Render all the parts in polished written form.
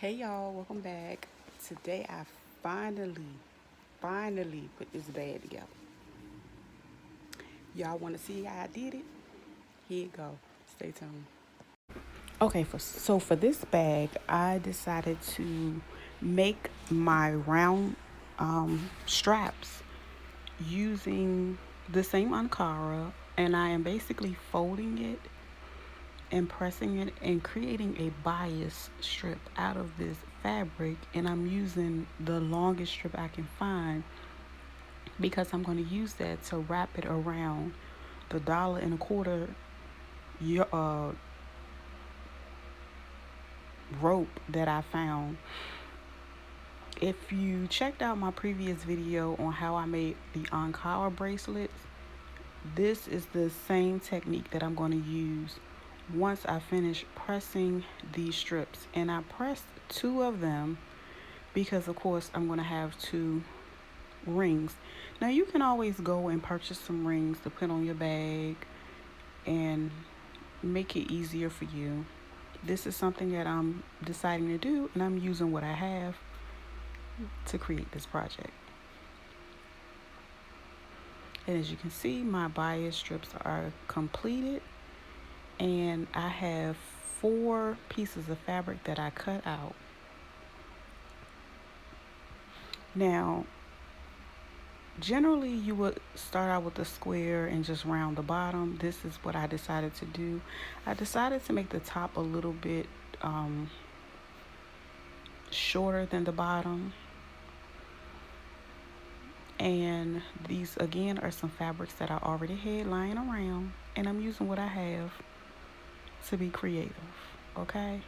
Hey y'all, welcome back. Today I finally put this bag together. Y'all want to see how I did it? Here you go. Stay tuned. Okay, for this bag, I decided to make my round straps using the same Ankara, and I am basically folding it and pressing it and creating a bias strip out of this fabric, and I'm using the longest strip I can find because I'm going to use that to wrap it around the $1.25 rope that I found. If you checked out my previous video on how I made the Ankara bracelets, this is the same technique that I'm going to use once I finish pressing these strips. And I pressed two of them because of course I'm going to have two rings. Now you can always go and purchase some rings to put on your bag and make it easier for you. This is something that I'm deciding to do, and I'm using what I have to create this project. And as you can see, my bias strips are completed, and I have 4 pieces of fabric that I cut out. Now, generally you would start out with a square and just round the bottom. This is what I decided to do. I decided to make the top a little bit shorter than the bottom. And these again are some fabrics that I already had lying around, and I'm using what I have to be creative. Okay,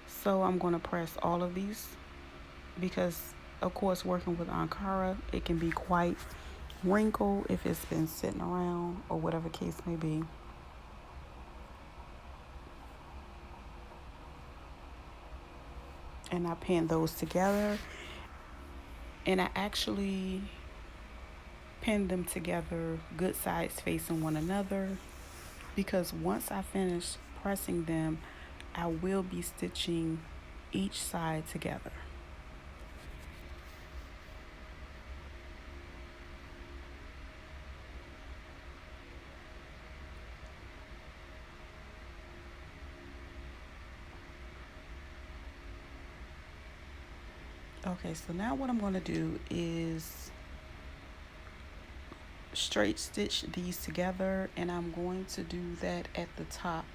so I'm going to press all of these because of course working with Ankara, it can be quite wrinkled if it's been sitting around or whatever case may be. And I pinned those together, and I actually pinned them together good sides facing one another because once I finish pressing them, I will be stitching each side together. Okay, so now what I'm going to do is straight stitch these together, and I'm going to do that at the top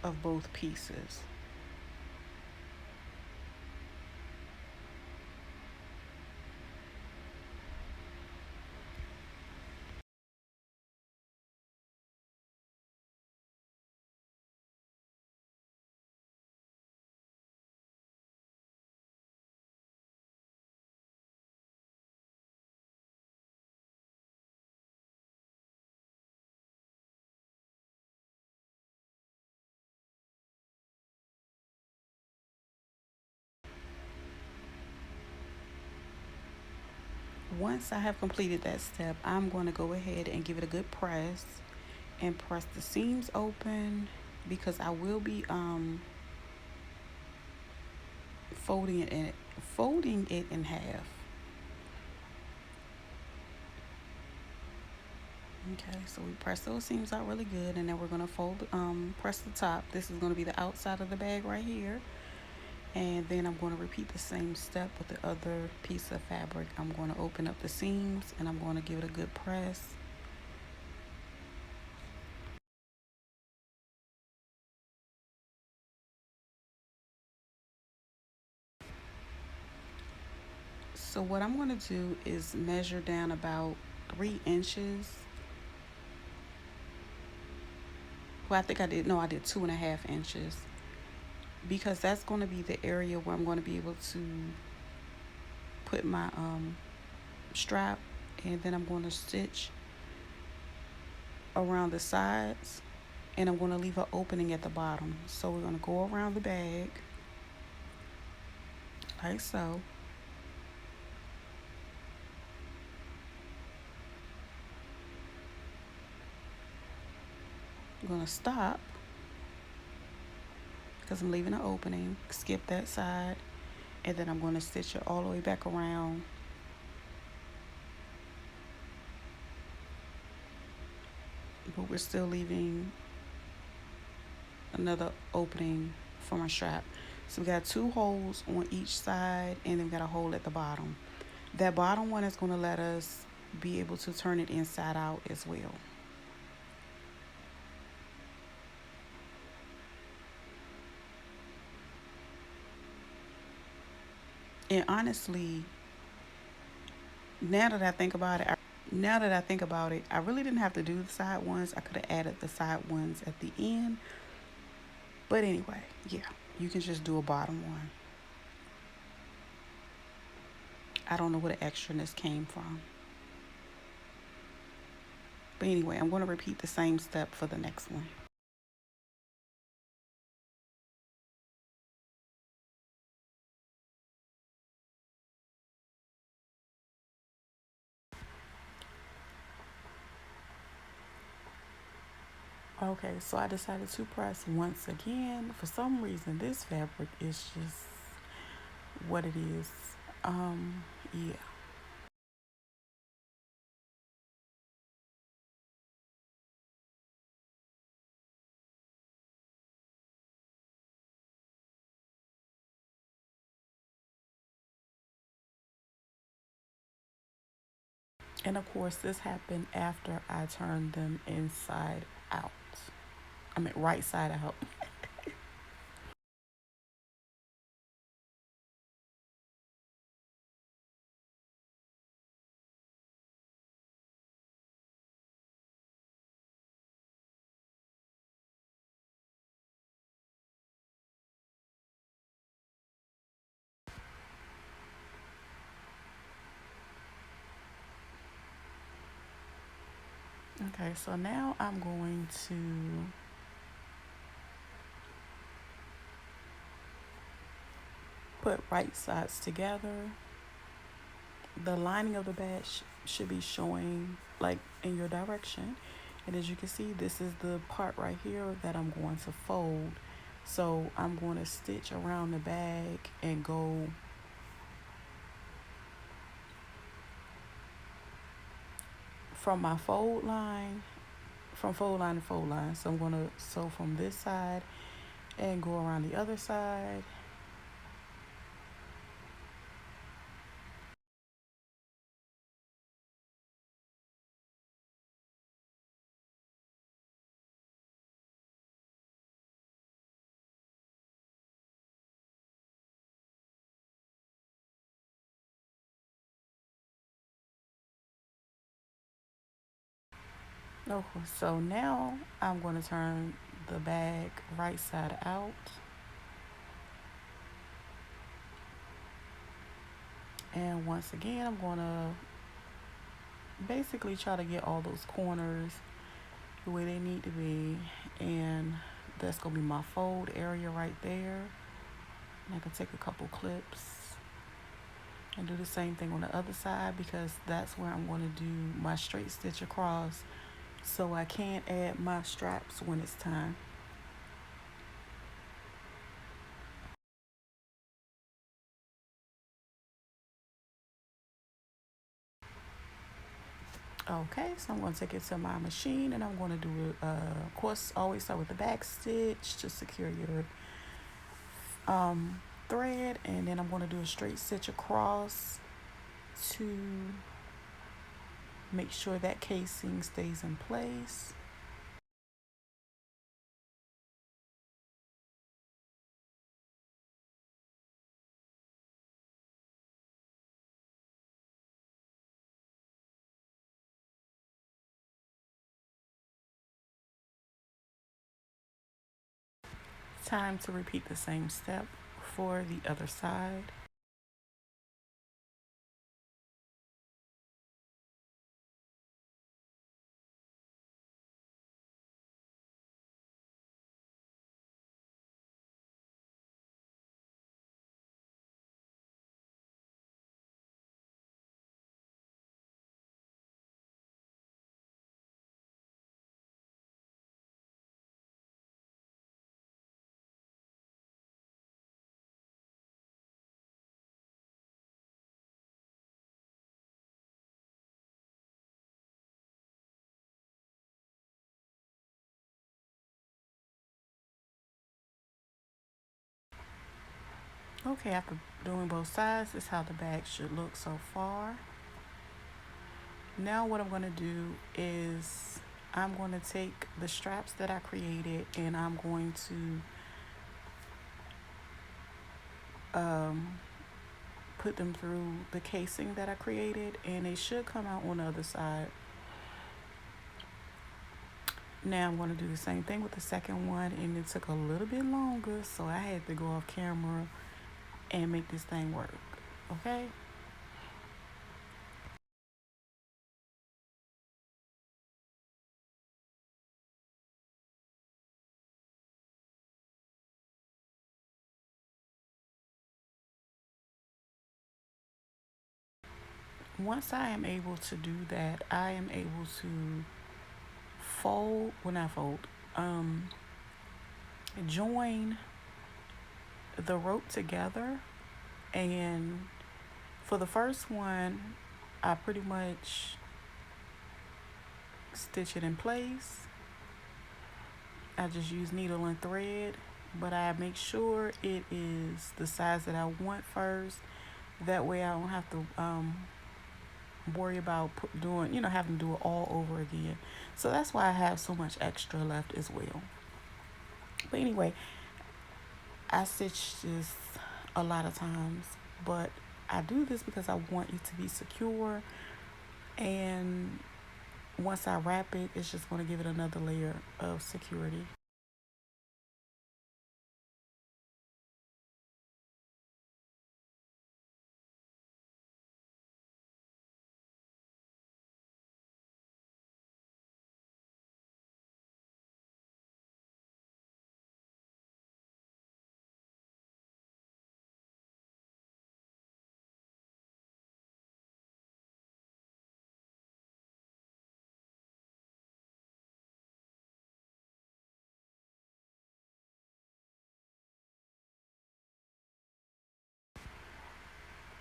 of both pieces. Once I have completed that step, I'm going to go ahead and give it a good press and press the seams open because I will be folding it in half. Okay, so we press those seams out really good, and then we're gonna press the top. This is gonna be the outside of the bag right here. And then I'm gonna repeat the same step with the other piece of fabric. I'm gonna open up the seams and I'm gonna give it a good press. So what I'm gonna do is measure down about 3 inches. Well, I think I did, no, I did 2.5 inches because that's gonna be the area where I'm gonna be able to put my strap, and then I'm gonna stitch around the sides, and I'm gonna leave an opening at the bottom. So we're gonna go around the bag like so. I'm gonna stop because I'm leaving an opening. Skip that side, and then I'm going to stitch it all the way back around. But we're still leaving another opening for my strap. So we got 2 holes on each side, and then we got a hole at the bottom. That bottom one is going to let us be able to turn it inside out as well. And honestly, now that I think about it, I really didn't have to do the side ones. I could have added the side ones at the end. But anyway, yeah, you can just do a bottom one. I don't know where the extraness came from. But anyway, I'm going to repeat the same step for the next one. Okay, so I decided to press once again. For some reason, this fabric is just what it is. Yeah. And of course, this happened after I turned them inside out. I mean, right side out. Okay, so now I'm going to put right sides together. The lining of the bag should be showing like in your direction. And as you can see, this is the part right here that I'm going to fold. So I'm going to stitch around the bag and go from my fold line to fold line. So I'm going to sew from this side and go around the other side. Okay, so now I'm going to turn the bag right side out. And once again, I'm going to basically try to get all those corners the way they need to be. And that's going to be my fold area right there. And I can take a couple clips and do the same thing on the other side, because that's where I'm going to do my straight stitch across, so I can add my straps when it's time. Okay, so I'm going to take it to my machine, and I'm going to do it, of course, always start with the back stitch to secure your thread, and then I'm going to do a straight stitch across to make sure that casing stays in place. Time to repeat the same step for the other side. Okay, after doing both sides, this is how the bag should look so far. Now what I'm going to do is I'm going to take the straps that I created and I'm going to put them through the casing that I created, and they should come out on the other side. Now I'm going to do the same thing with the second one, and it took a little bit longer, so I had to go off camera and make this thing work. Okay. Once I am able to do that, I am able to fold, well not fold, join the rope together. And for the first one, I pretty much stitch it in place. I just use needle and thread, but I make sure it is the size that I want first. That way I don't have to worry about doing, having to do it all over again. So that's why I have so much extra left as well. But anyway, I stitch this a lot of times, but I do this because I want it to be secure, and once I wrap it, it's just going to give it another layer of security.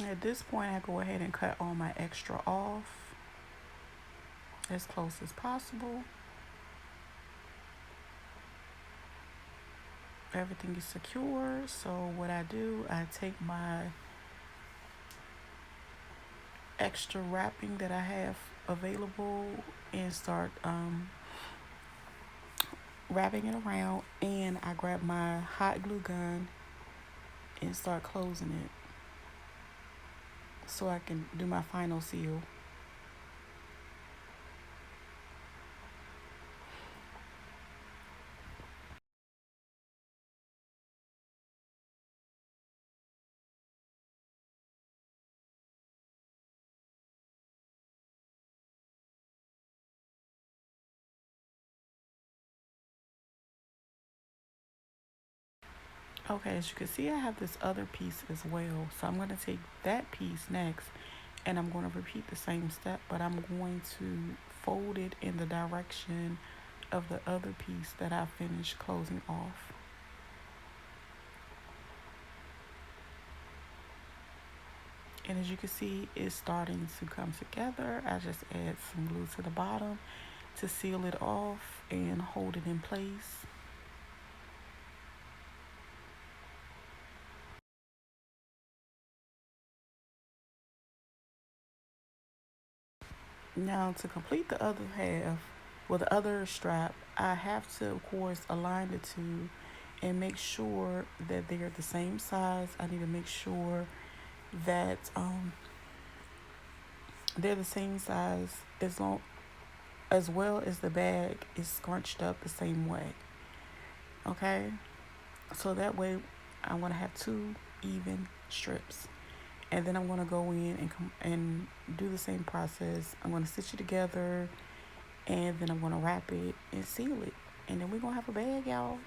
At this point, I go ahead and cut all my extra off as close as possible. Everything is secure, so what I do, I take my extra wrapping that I have available and start wrapping it around, and I grab my hot glue gun and start closing it so I can do my final seal. Okay, as you can see, I have this other piece as well. So I'm going to take that piece next and I'm going to repeat the same step, but I'm going to fold it in the direction of the other piece that I finished closing off. And as you can see, it's starting to come together. I just add some glue to the bottom to seal it off and hold it in place. Now to complete the other half, with the other strap, I have to, of course, align the two and make sure that they're the same size. I need to make sure that they're the same size as well as the bag is scrunched up the same way. Okay, so that way I'm gonna have two even strips, and then I'm gonna go in and do the same process. I'm gonna stitch it together, and then I'm gonna wrap it and seal it, and then we're gonna have a bag, y'all.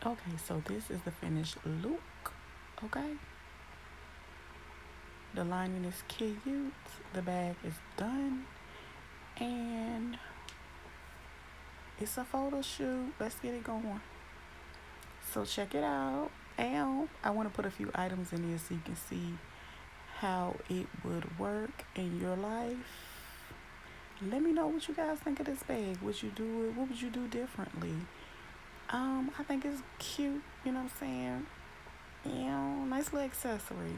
Okay, so this is the finished look. Okay, the lining is cute, the bag is done, and it's a photo shoot. Let's get it going. So check it out. And I want to put a few items in here so you can see how it would work in your life. Let me know what you guys think of this bag. Would you do it? What would you do differently? I think it's cute, you know what I'm saying? Nice little accessory.